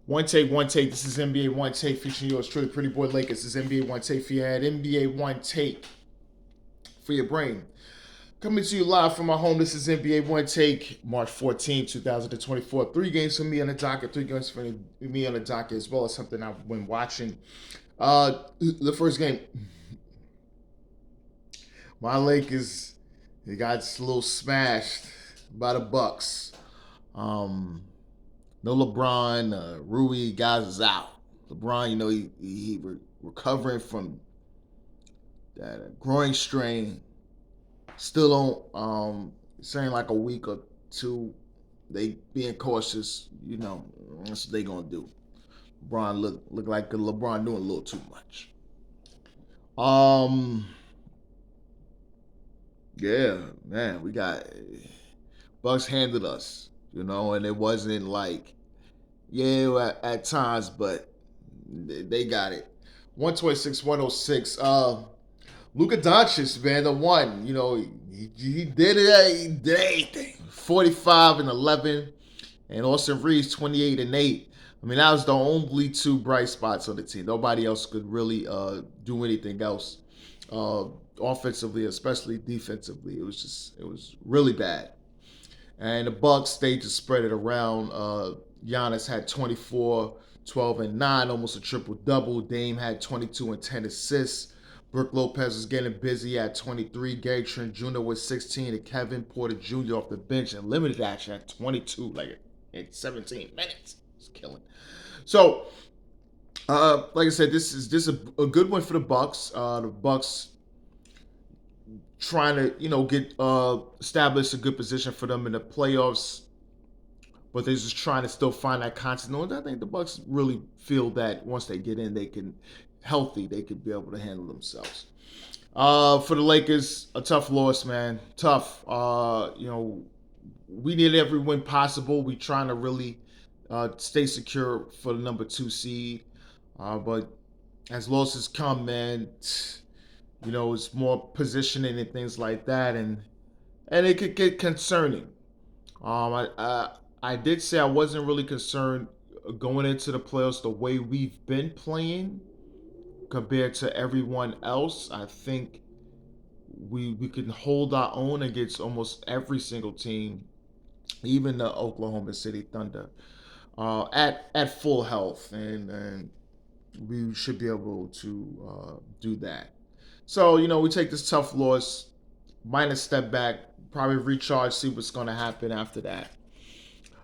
One take, one take. This is NBA One Take featuring yours truly, Pretty Boy Lakers. This is NBA One Take for your head. NBA One Take for your brain. Coming to you live from my home. This is NBA One Take, March 14, 2024. 3 games for me on the docket. 3 games for me on the docket, as well as something I've been watching. The first game, my Lakers, they got a little smashed by the Bucks. Um, No LeBron, Rui, guys is out. LeBron, he recovering from that groin strain. Still on, saying like a week or two. They being cautious. That's what they gonna do. LeBron look like LeBron doing a little too much. Um, yeah, man, we got Bucks handled us, and it wasn't like at times, but they got it. 126, 106. Luka Doncic, man, the one. He did it. He did anything. 45 and 11, and Austin Reeves 28 and 8. I mean, that was the only two bright spots on the team. Nobody else could really do anything else, uh, offensively, especially defensively. It was really bad. And the Bucks, they just spread it around. Giannis had 24, 12, and 9, almost a triple double. Dame had 22 and 10 assists. Brook Lopez was getting busy at 23. Gary Trent Jr. was 16, and Kevin Porter Jr. off the bench and limited action at 22, like in 17 minutes. It's killing. So, like I said, this is just a good one for the Bucks. The Bucks trying to get establish a good position for them in the playoffs, but they're just trying to still find that constant. I think the Bucks really feel that once they get in, they can healthy, they could be able to handle themselves. For the Lakers, a tough loss, man. Tough. We need every win possible. We trying to really stay secure for the number 2 seed, but as losses come, man, it's more positioning and things like that, and it could get concerning. I did say I wasn't really concerned going into the playoffs the way we've been playing compared to everyone else. I think we can hold our own against almost every single team, even the Oklahoma City Thunder, at full health, and we should be able to do that. So we take this tough loss, minor step back, probably recharge, see what's going to happen after that.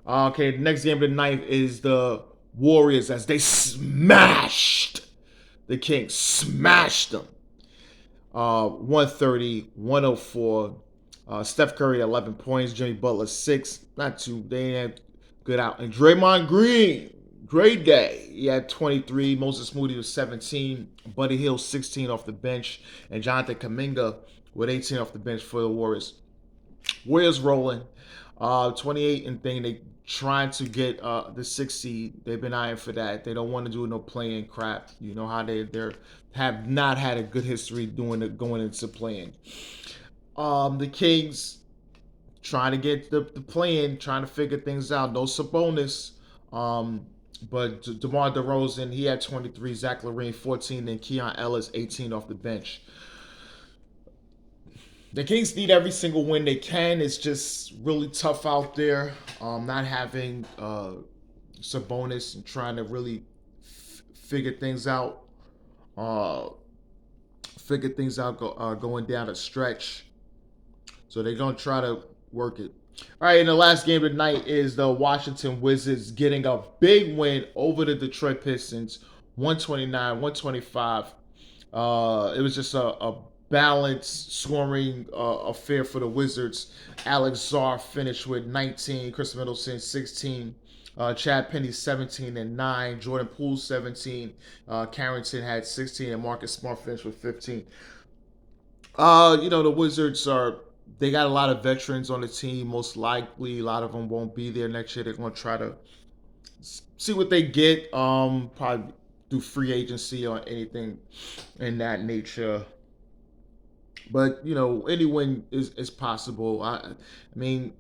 Okay, the next game of the night is the Warriors as they smashed the Kings, smashed them. 130, 104. Steph Curry 11 points, Jimmy Butler 6. Not too, they had good out. And Draymond Green, great day. He had 23. Moses Moody was 17. Buddy Hield 16 off the bench, and Jonathan Kuminga with 18 off the bench for the Warriors. Warriors rolling. 28 and thing. They trying to get the 6 seed. They've been eyeing for that. They don't want to do no playing crap. You know how they have not had a good history doing it going into playing. The Kings trying to get the playing, trying to figure things out. No Sabonis. But DeMar DeRozan, he had 23. Zach LaVine 14, and Keon Ellis 18 off the bench. The Kings need every single win they can. It's just really tough out there. Not having Sabonis and trying to really figure things out. Uh, going down a stretch. So they're gonna try to work it. All right, and the last game of the night is the Washington Wizards getting a big win over the Detroit Pistons, 129, 125. It was just a balanced scoring affair for the Wizards. Alex Zar finished with 19, Chris Middleton 16, Chad Penny 17 and 9, Jordan Poole 17, Carrington had 16, and Marcus Smart finished with 15. The Wizards they got a lot of veterans on the team. Most likely, a lot of them won't be there next year. They're going to try to see what they get. Probably do free agency or anything in that nature. But any win is possible. I mean,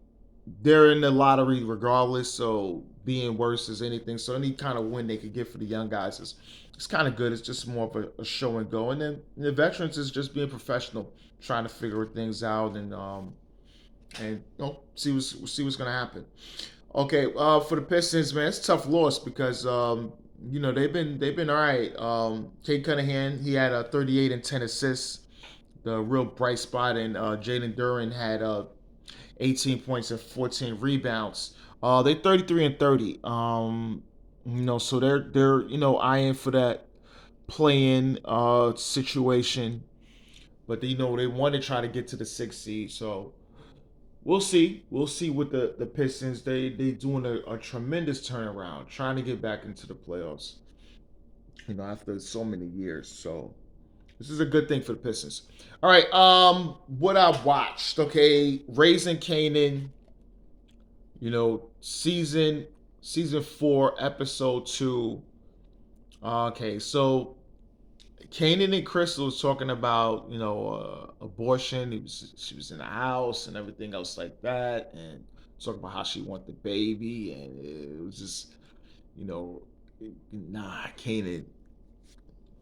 they're in the lottery regardless, so being worse is anything. So any kind of win they could get for the young guys is it's kind of good. It's just more of a show and go. And then the veterans is just being professional, trying to figure things out and see what's gonna happen. Okay, for the Pistons, man, it's a tough loss because they've been all right. Kate Cunningham, he had 38 and 10 assists, the real bright spot, and Jalen Duran had 18 points and 14 rebounds. They 33 and 30. So they're eyeing for that play-in situation, but they want to try to get to the sixth seed. So we'll see. We'll see with the Pistons. They doing a tremendous turnaround, trying to get back into the playoffs. After so many years. So this is a good thing for the Pistons. All right. What I watched. Okay, Raising Kanan. Season 4, episode 2. Okay, so Kanan and Crystal was talking about abortion. She was in the house and everything else like that, and talking about how she wanted the baby, and it was just you know, Kanan,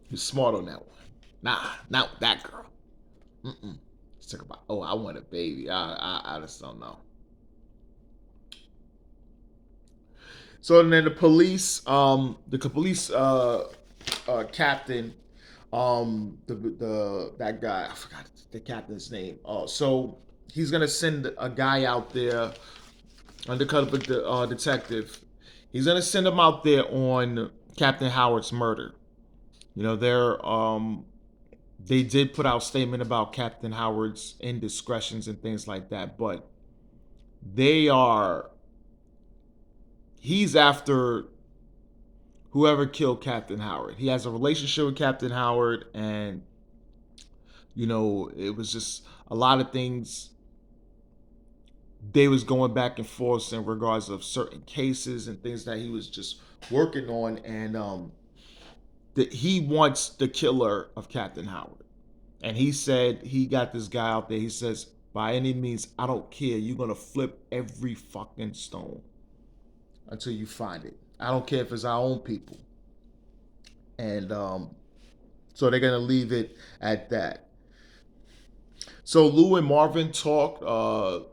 he's smart on that one. Nah, not with that girl. Mm-mm. He's talking about, oh, I want a baby. I just don't know. So then the police captain, the that guy, I forgot the captain's name. So he's gonna send a guy out there, undercover detective. He's gonna send him out there on Captain Howard's murder. They did put out a statement about Captain Howard's indiscretions and things like that, but they are he's after whoever killed Captain Howard. He has a relationship with Captain Howard, and it was just a lot of things. They was going back and forth in regards of certain cases and things that he was just working on, and that he wants the killer of Captain Howard. And he said he got this guy out there. He says, by any means, I don't care. You're gonna flip every fucking stone until you find it. I don't care if it's our own people. And so they're gonna leave it at that. So Lou and Marvin talked.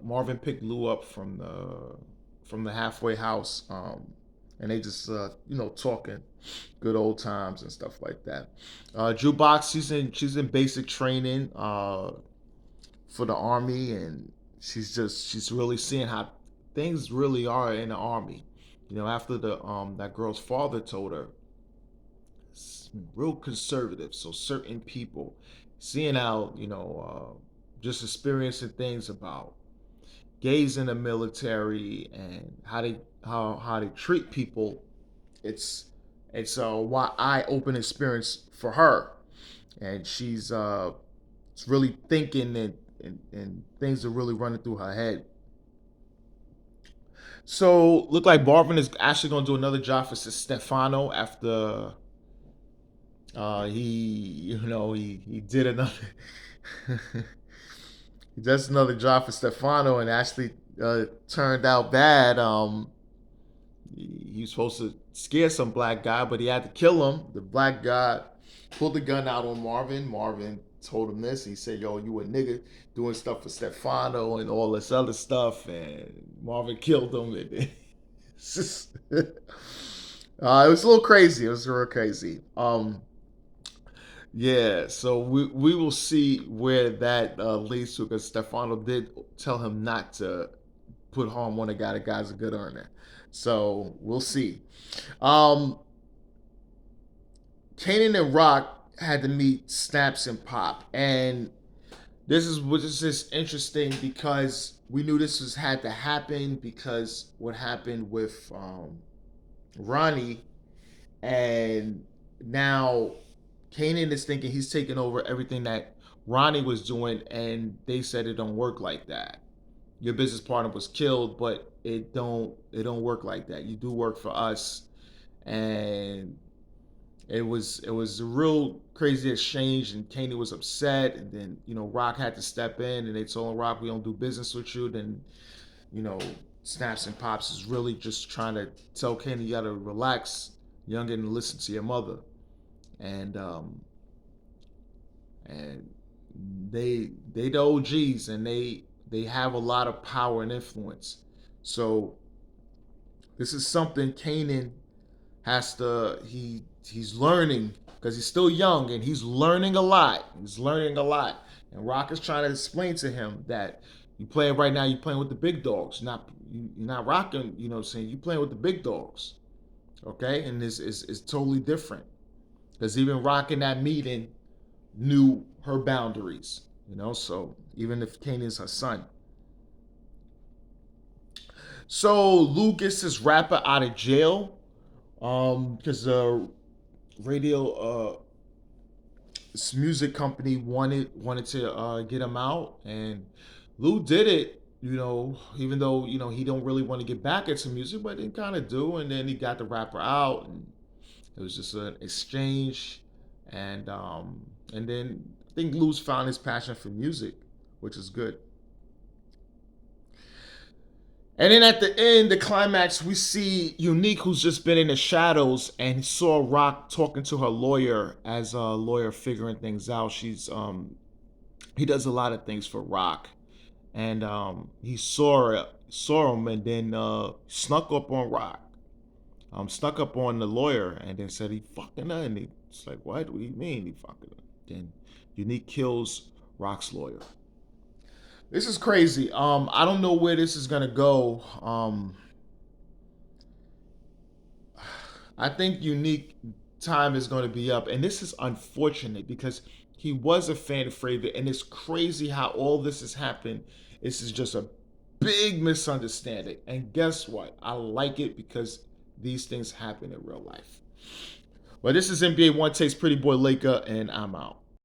Marvin picked Lou up from the halfway house, and they just talking, good old times and stuff like that. Jukebox, she's in basic training for the army, and she's really seeing how things really are in the army. After the that girl's father told her, real conservative. So certain people seeing how just experiencing things about gays in the military and how they treat people. It's a eye open experience for her, and she's it's really thinking and things are really running through her head. So look like Marvin is actually going to do another job for Stefano after he he did another he does another job for Stefano and actually turned out bad. He was supposed to scare some black guy, but he had to kill him. The black guy pulled the gun out on Marvin. Marvin told him this. He said, "Yo, you a nigga doing stuff for Stefano and all this other stuff," and Marvin killed him. And it was a little crazy. It was real crazy. Yeah, so we will see where that leads to, because Stefano did tell him not to put harm on a guy. The guy's a good earner. So we'll see. Um, Kanan and Rock had to meet Snaps and Pop, and this is which is just interesting because we knew this was had to happen because what happened with Ronnie, and now Kanan is thinking he's taking over everything that Ronnie was doing, and they said it don't work like that. Your business partner was killed, but it don't work like that. You do work for us, and it was a real crazy exchange, and Kanan was upset, and then Rock had to step in, and they told him, Rock, we don't do business with you. Then you know Snaps and Pops is really just trying to tell Kanan you gotta relax, youngin, and listen to your mother. And and they the OGs, and they have a lot of power and influence. So this is something Kanan has to he's learning because he's still young and he's learning a lot. He's learning a lot, and Rock is trying to explain to him that you playing right now. You playing with the big dogs, you're not rocking. You know, what I'm saying you playing with the big dogs. Okay, and this is totally different because even Rock in that meeting knew her boundaries. You know, so even if Kanan's her son. So Lou gets this rapper out of jail because radio this music company wanted to get him out, and Lou did it. You know, even though he don't really want to get back into music, but he kind of do. And then he got the rapper out, and it was just an exchange, and then I think Lou's found his passion for music, which is good. And then at the end, the climax, we see Unique, who's just been in the shadows, and saw Rock talking to her lawyer as a lawyer figuring things out. He does a lot of things for Rock, and he saw him, and then snuck up on Rock, snuck up on the lawyer, and then said he fucking her, and it's like, what? What do you mean he fucking her? Then Unique kills Rock's lawyer. This is crazy. I don't know where this is gonna go. I think Unique time is going to be up, and this is unfortunate because he was a fan favorite, and it's crazy how all this has happened. This is just a big misunderstanding, and guess what? I like it because these things happen in real life. Well, this is NBA One Takes Pretty Boy Laker, and I'm out.